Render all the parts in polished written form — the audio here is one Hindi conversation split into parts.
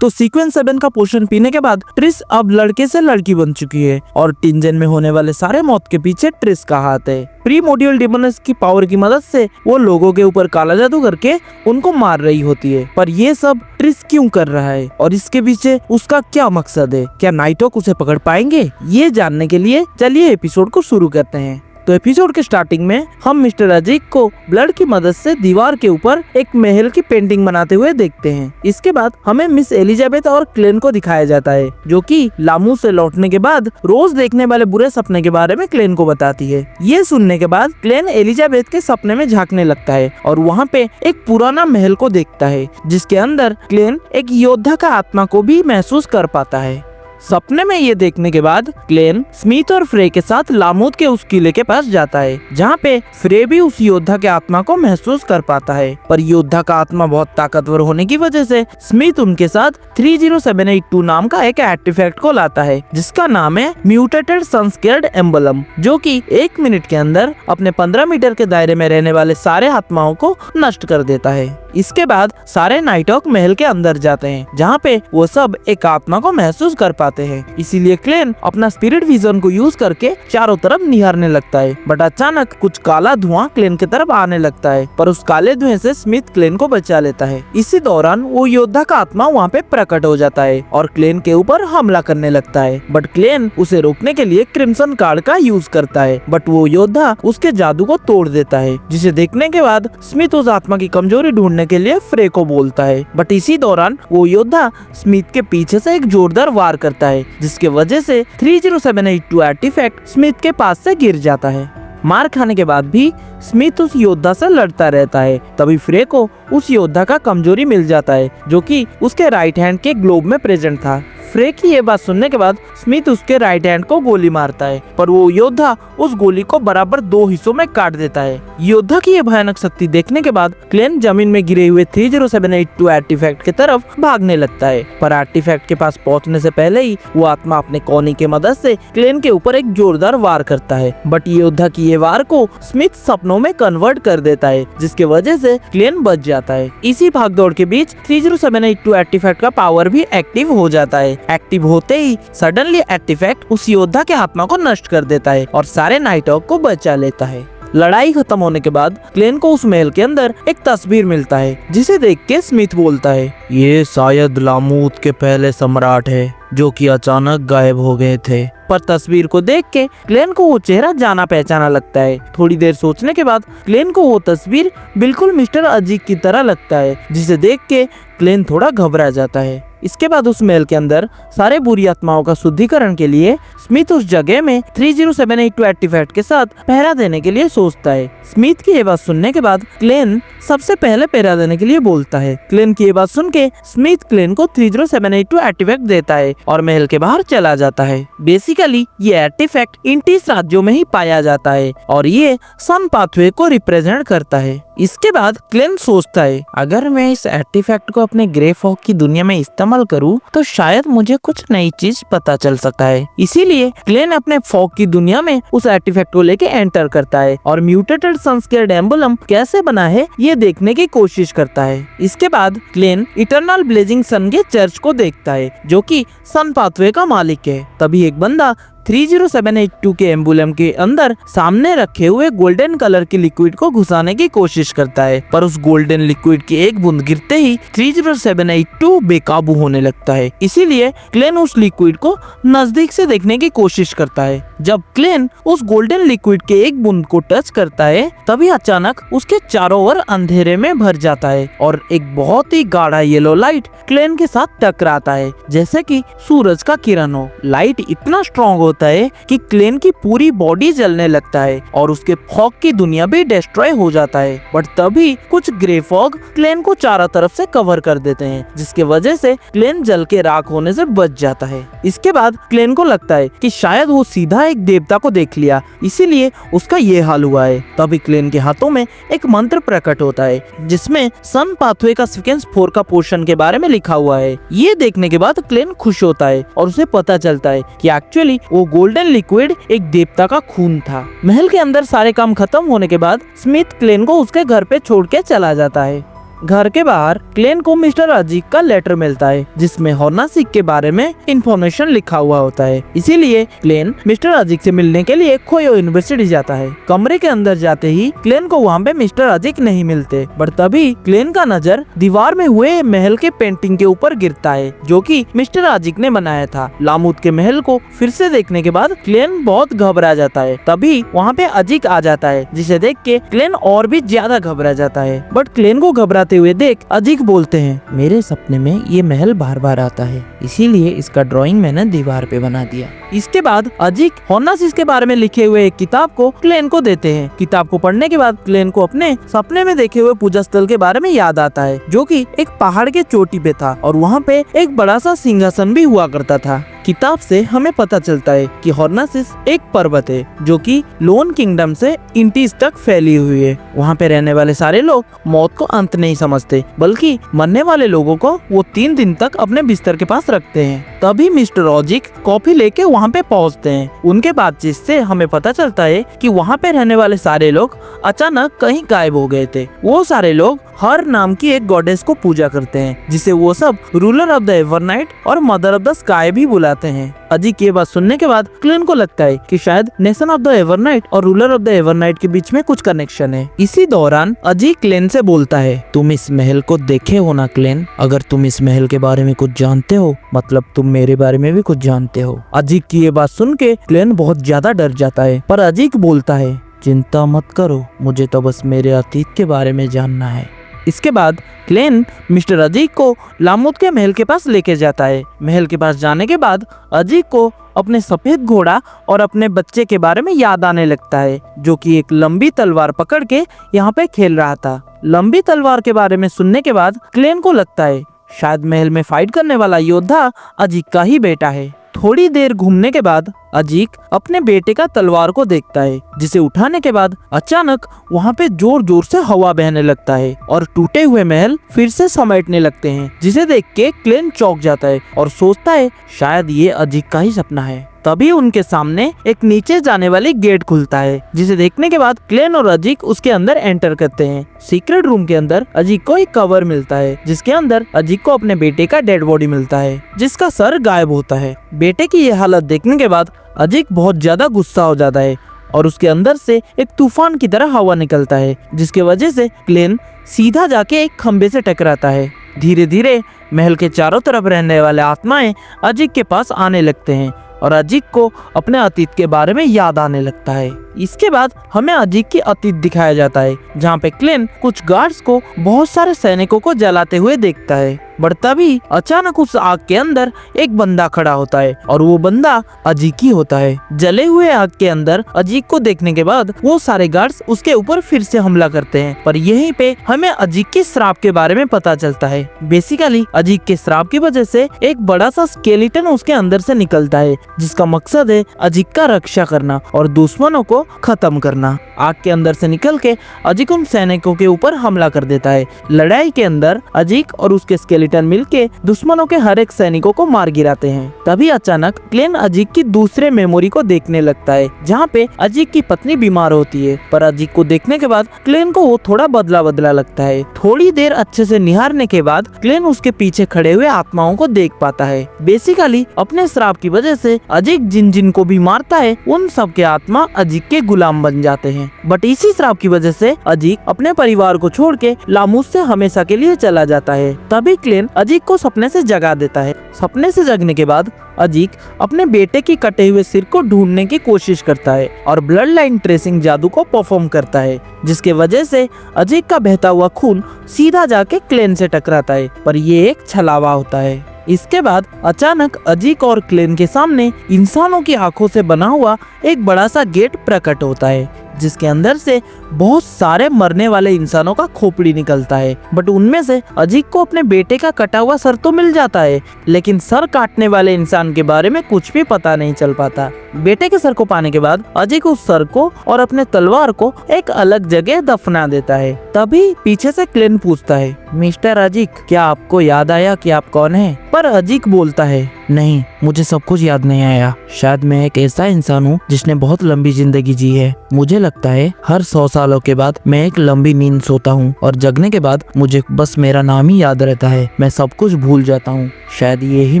तो सीक्वेंस 7 का पोशन पीने के बाद ट्रिस अब लड़के से लड़की बन चुकी है और टिंजन में होने वाले सारे मौत के पीछे ट्रिस का हाथ है। प्री मॉड्यूल डिमोनस की पावर की मदद से वो लोगों के ऊपर काला जादू करके उनको मार रही होती है, पर ये सब ट्रिस क्यों कर रहा है और इसके पीछे उसका क्या मकसद है? क्या नाइट हॉक उसे पकड़ पाएंगे? ये जानने के लिए चलिए एपिसोड को शुरू करते हैं। तो एपिसोड के स्टार्टिंग में हम मिस्टर अजीक को ब्लड की मदद से दीवार के ऊपर एक महल की पेंटिंग बनाते हुए देखते हैं। इसके बाद हमें मिस एलिजाबेथ और क्लेन को दिखाया जाता है, जो कि लामू से लौटने के बाद रोज देखने वाले बुरे सपने के बारे में क्लेन को बताती है। ये सुनने के बाद क्लेन एलिजाबेथ के सपने में झांकने लगता है और वहाँ पे एक पुराना महल को देखता है, जिसके अंदर क्लेन एक योद्धा का आत्मा को भी महसूस कर पाता है। सपने में ये देखने के बाद क्लेन स्मिथ और फ्रे के साथ लामूद के उस किले के पास जाता है, जहाँ पे फ्रे भी उस योद्धा के आत्मा को महसूस कर पाता है, पर योद्धा का आत्मा बहुत ताकतवर होने की वजह से स्मिथ उनके साथ 30782 नाम का एक आर्टिफैक्ट को लाता है, जिसका नाम है म्यूटेटेड सनस्केयर्ड एम्बलम, जो कि 1 मिनट के अंदर अपने 15 मीटर के दायरे में रहने वाले सारे आत्माओं को नष्ट कर देता है। इसके बाद सारे नाइट हॉक महल के अंदर जाते हैं, जहाँ पे वो सब एक आत्मा को महसूस कर पाते हैं। इसीलिए क्लेन अपना स्पिरिट विजन को यूज करके चारों तरफ निहारने लगता है, बट अचानक कुछ काला धुआं क्लेन की तरफ आने लगता है, पर उस काले धुएं से स्मिथ क्लेन को बचा लेता है। इसी दौरान वो योद्धा का आत्मा वहाँ पे प्रकट हो जाता है और क्लेन के ऊपर हमला करने लगता है, बट क्लेन उसे रोकने के लिए क्रिम्सन कार्ड का यूज करता है, बट वो योद्धा उसके जादू को तोड़ देता है, जिसे देखने के बाद स्मिथ उस आत्मा की कमजोरी ढूंढने के लिए फ्रे को बोलता है, बट इसी दौरान वो योद्धा स्मिथ के पीछे से एक जोरदार वार करता है, जिसके वजह से 30782 आर्टिफैक्ट स्मिथ के पास से गिर जाता है। मार खाने के बाद भी स्मिथ उस योद्धा से लड़ता रहता है। तभी फ्रे को उस योद्धा का कमजोरी मिल जाता है, जो कि उसके राइट हैंड के ग्लोब में प्रेजेंट था। फ्रे की ये बात सुनने के बाद स्मिथ उसके राइट हैंड को गोली मारता है, पर वो योद्धा उस गोली को बराबर 2 हिस्सों में काट देता है। योद्धा की ये भयानक शक्ति देखने के बाद क्लेन जमीन में गिरे हुए 30782 आर्टिफैक्ट की तरफ भागने लगता है, पर आर्टिफैक्ट के पास पहुंचने से पहले ही वो आत्मा अपने कोनी की मदद से क्लेन के ऊपर एक जोरदार वार करता है, बट योद्धा की ये वार को स्मिथ सपनों में कन्वर्ट कर देता है, जिसके वजह से क्लेन बच जाता है। इसी भागदौड़ के बीच 30782 आर्टिफैक्ट का पावर भी एक्टिव हो जाता है। एक्टिव होते ही सडनली आर्टिफैक्ट उस योद्धा के आत्मा को नष्ट कर देता है और सारे नाइट हॉक को बचा लेता है। लड़ाई खत्म होने के बाद क्लेन को उस महल के अंदर एक तस्वीर मिलता है, जिसे देख के स्मिथ बोलता है, ये शायद लामूद के पहले सम्राट है, जो कि अचानक गायब हो गए थे। पर तस्वीर को देख के क्लेन को वो चेहरा जाना पहचाना लगता है। थोड़ी देर सोचने के बाद क्लेन को वो तस्वीर बिल्कुल मिस्टर अजीक की तरह लगता है, जिसे देख के क्लेन थोड़ा घबरा जाता है। इसके बाद उस महल के अंदर सारे बुरी आत्माओं का शुद्धिकरण के लिए स्मिथ उस जगह में 30782 आर्टिफैक्ट के साथ पहरा देने के लिए सोचता है। स्मिथ की ये बात सुनने के बाद क्लेन सबसे पहले पहरा देने के लिए बोलता है। क्लेन की ये बात सुन के स्मिथ क्लेन को 30782 आर्टिफैक्ट देता है और महल के बाहर चला जाता है। बेसिकली ये आर्टिफैक्ट इन 30 राज्यों में ही पाया जाता है और ये सन पाथवे को रिप्रेजेंट करता है। इसके बाद क्लेन सोचता है, अगर मैं इस आर्टिफैक्ट को अपने ग्रे फॉग की दुनिया में इस्तेमाल करूं तो शायद मुझे कुछ नई चीज पता चल सकता है। इसीलिए क्लेन अपने फॉग की दुनिया में उस आर्टिफैक्ट को लेके एंटर करता है और म्यूटेटेड सनस्केयर्ड एम्बलम कैसे बना है ये देखने की कोशिश करता है। इसके बाद क्लेन इटर्नल ब्लेजिंग सन के चर्च को देखता है, जो कि सन पाथवे का मालिक है। तभी एक बंदा 30782 के एम्बुलम के अंदर सामने रखे हुए गोल्डन कलर की लिक्विड को घुसाने की कोशिश करता है, पर उस गोल्डन लिक्विड की एक बूंद गिरते ही 30782 बेकाबू होने लगता है। इसीलिए क्लेन उस लिक्विड को नजदीक से देखने की कोशिश करता है। जब क्लेन उस गोल्डन लिक्विड के एक बूंद को टच करता है, तभी अचानक उसके चारों ओर अंधेरे में भर जाता है और एक बहुत ही गाढ़ा येलो लाइट क्लेन के साथ टकराता है, जैसे कि सूरज का किरण हो। लाइट इतना स्ट्रॉन्ग होता है कि क्लेन की पूरी बॉडी जलने लगता है और उसके फॉग की दुनिया भी डिस्ट्रॉय हो जाता है। बट तभी कुछ ग्रे फॉग क्लेन को चारों तरफ से कवर कर देते हैं, जिसके वजह से क्लेन जल के राख होने से बच जाता है। इसके बाद क्लेन को लगता है कि शायद वो सीधा एक देवता को देख लिया, इसीलिए उसका ये हाल हुआ है। तभी क्लेन के हाथों में एक मंत्र प्रकट होता है, जिसमें सन पाथवे का सीक्वेंस 4 का पोर्शन के बारे में लिखा हुआ है। ये देखने के बाद क्लेन खुश होता है और उसे पता चलता है कि एक्चुअली वो गोल्डन लिक्विड एक देवता का खून था। महल के अंदर सारे काम खत्म होने के बाद स्मिथ क्लेन को उसके घर पे छोड़ के चला जाता है। घर के बाहर क्लेन को मिस्टर अजीक का लेटर मिलता है जिसमें होर्नासिक के बारे में इंफॉर्मेशन लिखा हुआ होता है। इसीलिए क्लेन मिस्टर अजीक से मिलने के लिए खोयो यूनिवर्सिटी जाता है। कमरे के अंदर जाते ही क्लेन को वहाँ पे मिस्टर अजीक नहीं मिलते, बट तभी क्लेन का नजर दीवार में हुए महल के पेंटिंग के ऊपर गिरता है जो कि मिस्टर अजीक ने बनाया था। लामूद के महल को फिर से देखने के बाद क्लेन बहुत घबरा जाता है। तभी वहाँ पे अजीक आ जाता है जिसे देख के क्लेन और भी ज्यादा घबरा जाता है। बट क्लेन को घबराते हुए देख अजीक बोलते हैं, मेरे सपने में ये महल बार बार आता है, इसीलिए इसका ड्राइंग मैंने दीवार पे बना दिया। इसके बाद अजीक होर्नासिस के बारे में लिखे हुए एक किताब को क्लेन को देते हैं। किताब को पढ़ने के बाद क्लेन को अपने सपने में देखे हुए पूजा स्थल के बारे में याद आता है जो कि एक पहाड़ के चोटी पे था और वहाँ पे एक बड़ा सा सिंहासन भी हुआ करता था। किताब से हमें पता चलता है कि होर्नासिस एक पर्वत है जो कि लोन किंगडम से इंटीज तक फैली हुई है। वहाँ पे रहने वाले सारे लोग मौत को अंत नहीं समझते, बल्कि मरने वाले लोगों को वो 3 दिन तक अपने बिस्तर के पास रखते हैं। तभी मिस्टर अजीक कॉफी लेके वहाँ पे पहुँचते हैं। उनके बातचीत से हमें पता चलता है कि वहाँ पे रहने वाले सारे लोग अचानक कहीं गायब हो गए थे। वो सारे लोग हर नाम की एक गॉडेस को पूजा करते हैं जिसे वो सब रूलर ऑफ द एवरनाइट और मदर ऑफ द स्काई भी बुलाते हैं। अजीक ये बात सुनने के बाद क्लेन को लगता है कि शायद नेशन ऑफ द एवरनाइट और रूलर ऑफ द एवरनाइट के बीच में कुछ कनेक्शन है। इसी दौरान अजीक क्लेन से बोलता है, तुम इस महल को देखे हो ना क्लेन? अगर तुम इस महल के बारे में कुछ जानते हो मतलब तुम मेरे बारे में भी कुछ जानते हो। अजीक की ये बात सुन के क्लेन बहुत ज्यादा डर जाता है, पर अजीक बोलता है, चिंता मत करो, मुझे तो बस मेरे अतीत के बारे में जानना है। इसके बाद क्लेन मिस्टर अजीक को लामूद के महल के पास लेके जाता है। महल के पास जाने के बाद अजीक को अपने सफेद घोड़ा और अपने बच्चे के बारे में याद आने लगता है जो कि एक लंबी तलवार पकड़ के यहाँ पे खेल रहा था। लंबी तलवार के बारे में सुनने के बाद क्लेन को लगता है शायद महल में फाइट करने वाला योद्धा अजीक का ही बेटा है। थोड़ी देर घूमने के बाद अजीक अपने बेटे का तलवार को देखता है जिसे उठाने के बाद अचानक वहाँ पे जोर जोर से हवा बहने लगता है और टूटे हुए महल फिर से समेटने लगते हैं, जिसे देख के क्लेन चौंक जाता है और सोचता है शायद ये अजीक का ही सपना है। तभी उनके सामने एक नीचे जाने वाली गेट खुलता है जिसे देखने के बाद क्लेन और अजीक उसके अंदर एंटर करते हैं। सीक्रेट रूम के अंदर अजीक को एक कवर मिलता है जिसके अंदर अजीक को अपने बेटे का डेड बॉडी मिलता है जिसका सर गायब होता है। बेटे की ये हालत देखने के बाद अजीक बहुत ज्यादा गुस्सा हो जाता है और उसके अंदर से एक तूफान की तरह हवा निकलता है जिसके वजह से क्लेन सीधा जाके एक खंबे से टकराता है। धीरे धीरे महल के चारों तरफ रहने वाले आत्माएं अजीक के पास आने लगते हैं और अजीक को अपने अतीत के बारे में याद आने लगता है। इसके बाद हमें अजीक की अतीत दिखाया जाता है जहाँ पे क्लेन कुछ गार्ड्स को बहुत सारे सैनिकों को जलाते हुए देखता है। बट तभी अचानक उस आग के अंदर एक बंदा खड़ा होता है और वो बंदा अजीक ही होता है। जले हुए आग के अंदर अजीक को देखने के बाद वो सारे गार्ड्स उसके ऊपर फिर से हमला करते हैं, पर यहीं पे हमें अजीक के श्राप के बारे में पता चलता है। बेसिकली अजीक के श्राप की वजह से एक बड़ा सा स्केलेटन उसके अंदर से निकलता है जिसका मकसद है अजीक का रक्षा करना और दुश्मनों को खत्म करना। आग के अंदर से निकल के अजीक उन सैनिकों के ऊपर हमला कर देता है। लड़ाई के अंदर अजीक और उसके स्केलेटन मिलके दुश्मनों के हर एक सैनिकों को मार गिराते हैं। तभी अचानक क्लेन अजीक की दूसरे मेमोरी को देखने लगता है जहाँ पे अजीक की पत्नी बीमार होती है, पर अजीक को देखने के बाद क्लेन को वो थोड़ा बदला बदला लगता है। थोड़ी देर अच्छे से निहारने के बाद क्लेन उसके पीछे खड़े हुए आत्माओं को देख पाता है। बेसिकली अपने श्राप की वजह से अजीक जिन जिन को भी मारता है उन सब के आत्मा अजीक के गुलाम बन जाते हैं। बट इसी श्राप की वजह से अजीक अपने परिवार को छोड़ के लामूद से हमेशा के लिए चला जाता है। तभी क्लेन अजीक को सपने से जगा देता है। सपने से जगने के बाद अजीक अपने बेटे की कटे हुए सिर को ढूंढने की कोशिश करता है और ब्लड लाइन ट्रेसिंग जादू को परफॉर्म करता है जिसके वजह से अजीक का बहता हुआ खून सीधा जाके क्लेन से टकराता है, पर ये एक छलावा होता है। इसके बाद अचानक अजीक और क्लेन के सामने इंसानों की आंखों से बना हुआ एक बड़ा सा गेट प्रकट होता है जिसके अंदर से बहुत सारे मरने वाले इंसानों का खोपड़ी निकलता है। बट उनमें से अजीक को अपने बेटे का कटा हुआ सर तो मिल जाता है, लेकिन सर काटने वाले इंसान के बारे में कुछ भी पता नहीं चल पाता। बेटे के सर को पाने के बाद अजीक उस सर को और अपने तलवार को एक अलग जगह दफना देता है। तभी पीछे से क्लेन पूछता है, मिस्टर अजीक, क्या आपको याद आया कि आप कौन हैं? पर अजीक बोलता है, नहीं, मुझे सब कुछ याद नहीं आया। शायद मैं एक ऐसा इंसान हूँ जिसने बहुत लंबी जिंदगी जी है। मुझे लगता है हर 100 सालों के बाद मैं एक लंबी नींद सोता हूँ और जगने के बाद मुझे बस मेरा नाम ही याद रहता है। मैं सब कुछ भूल जाता हूँ। शायद ये ही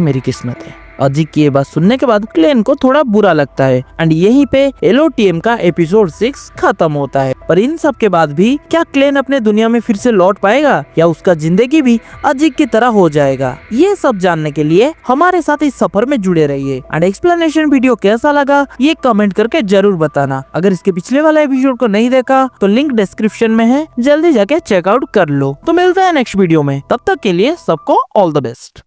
मेरी किस्मत है। अजीक की ये बात सुनने के बाद क्लेन को थोड़ा बुरा लगता है एंड यहीं पे LOTM का एपिसोड 6 खत्म होता है। पर इन सब के बाद भी क्या क्लेन अपने दुनिया में फिर से लौट पाएगा या उसका जिंदगी भी अजीक की तरह हो जाएगा? ये सब जानने के लिए हमारे साथ इस सफर में जुड़े रहिए एंड एक्सप्लेनेशन वीडियो कैसा लगा ये कमेंट करके जरूर बताना। अगर इसके पिछले वाला एपिसोड को नहीं देखा तो लिंक डिस्क्रिप्शन में है, जल्दी जाके चेकआउट कर लो। तो मिलते हैं नेक्स्ट वीडियो में, तब तक के लिए सबको ऑल द बेस्ट।